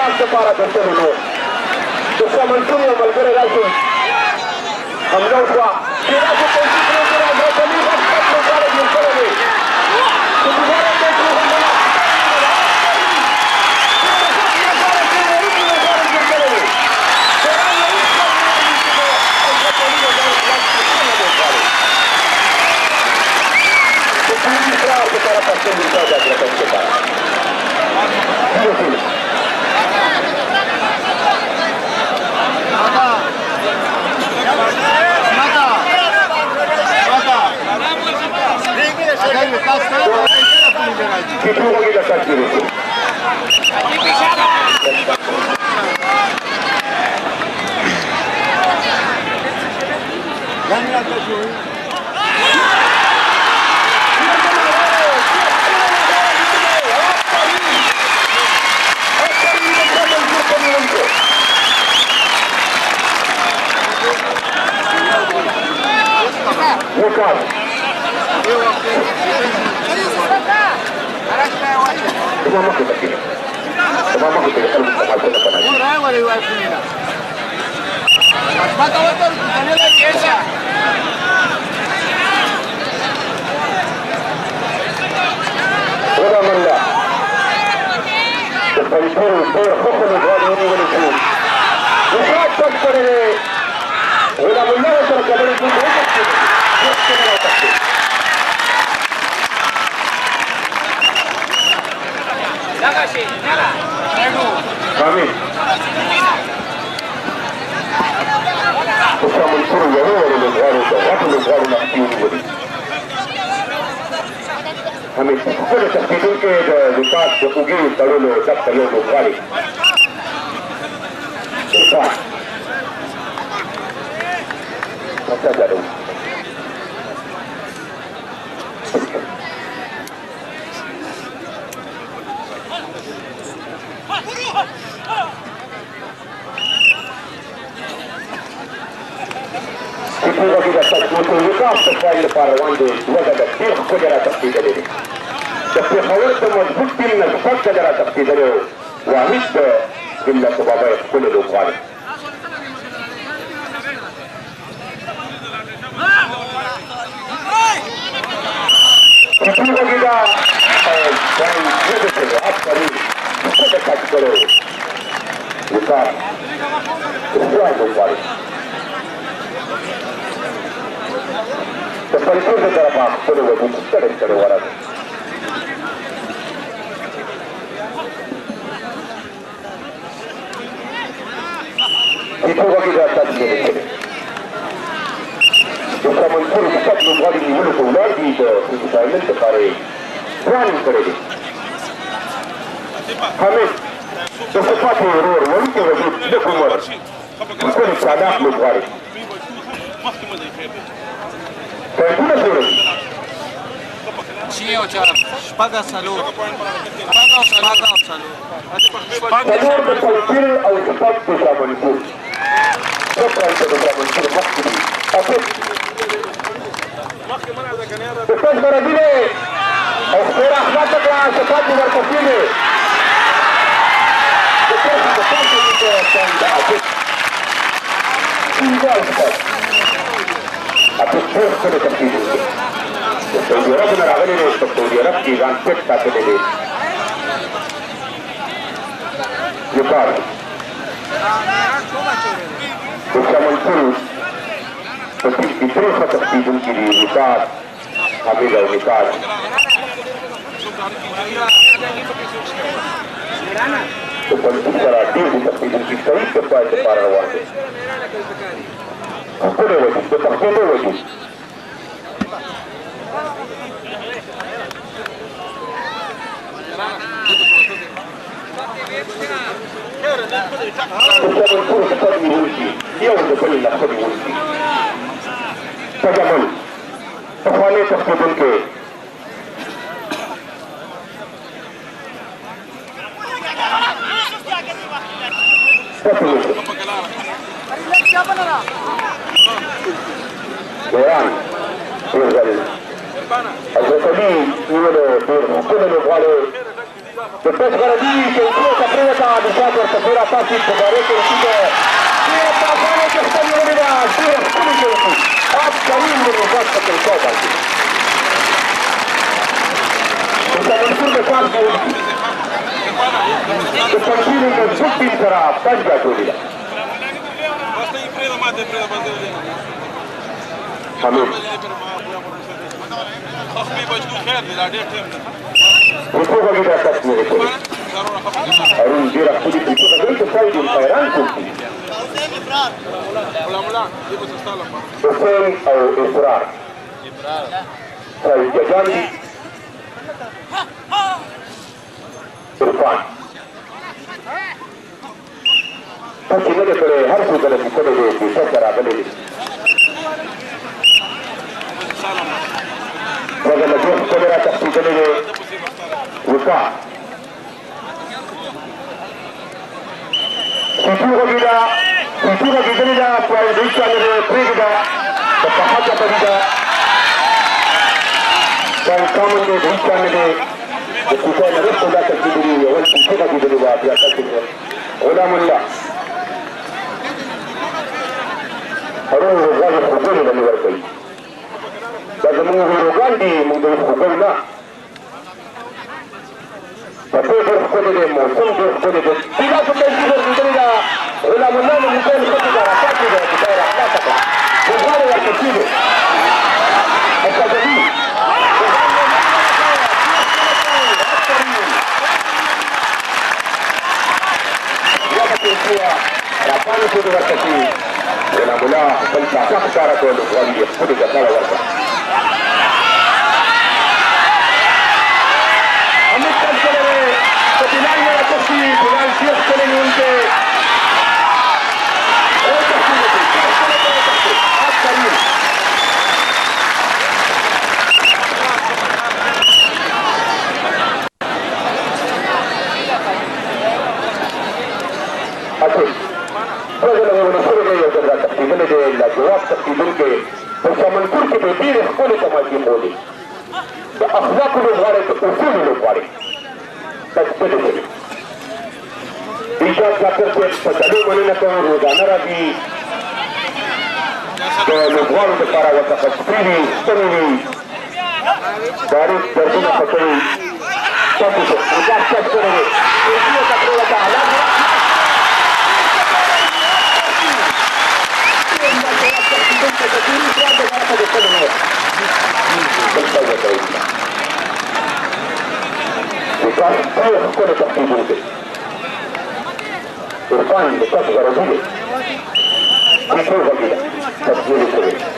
لاس دپاره ګټلې نو د شمنټون یو ملګری راشي حمله وشوه چې داسې کوشش وکړي اشرفعلي غټ لوبغاړی جوړ کړی دی چې دوباره دی para pasar de toda la práctica. हमें सबसे तस्वीरों के विकास जो उगे करो लो सब करो लोग अच्छा करो विकास para wande wada da tir kudera taqdidale da pehawar da mazbut bil nazfat kudera taqdidale wahid illa sababa kullu loqali kitu gida dari yede se akari kuda kat karo vikas kuda loqali परिचय से तरफ आप पूरे वजूद करे करे वाला किसी वक्त जाता है दूसरा मंसूर सब लोग वाली निवल को उलार दी तो किसी टाइम से करे प्लानिंग करेगी हमें तो सफा के रोर वही के वजूद देखो मर उसको निशाना लोग वाले Cio, ciao. Spaga salud. Spaga salud. Salud de cualquier autopad de la Manicur. No trae de la Manicur más que después para dire, espera, hasta que la autopad de la cocina. Después de tanto que se anda aquí. Igual está. A tu esfuerzo de partido. Estudiarás en la galería de estudiarás que van a tener. Yo paro. Buscamos el puro. Y tres a partido que unidad. Amiga unidad. तो पंडित करा दी सकती है कि सही के पास से पार हुआ है अपने वजह तो पहले वजह तो सब पूरे सब मिलती ये उनके पहले लक्ष्य मिलती सजामन तो वाले तस्वीर के Vean, el recolí, uno de los cuales, después para ti, que incluso aprieta a انتظارات ورتفيرة تاسي مبارك رسيدة في الطعفانة تختمي ولدا سيرة كل جلسي أبكرين من رفاق الكوبر انت منصور بكار جلسي التنفيذ المنصوب في الكراب تجبع ولدا حميد وفوق جدا تسمية كله أرون جيرا خودي في كل غير تسايد الخيران كنتي حسين أو إصرار سايد جاني إرفان تاكي ندى كره هر سو غلطي كده دي بسكر عبالي وغلط جوح كده تحسي كده دي وقع سيطوغة جدا فاي ديشا لده بريجدا تفحاجة بديدا فاي كامل دي ديشا لده وكوكا نرسل ذاك الكبيرية والسيطوغة جدا بات يا كالكبير غلام الله هرون روغان الخبير لن يوركي لازم روغان دي من الخبير لا فتوجد كل موسم كل إذا كنت تجد ولا منام من كل خطة رفاقة بداية رفاقة وغالي والكثير التجديد يبقى فيها رفاقة والكثير ولا منام فلسا تختارك والغالي يفقد جسال ورقة Bilal ya così, Bilal si escalente. Así. Pues lo que nosotros queremos es la tacticidad de la جواب تقريبا que pues a منكور que بيدير خلي كما يقولي. أخلاق الغارة أصول الغارة. إيجاد ذكر के पचले मने को रोजाना राती तो लोगों के पारा वक्त तस्वीरी तरीवी बारिश दर्शन पचले सब कुछ उजागर करते रहे ये तकरीर का हालत إرفان بكثرة رجله في كل غيرة تسجيل الكبير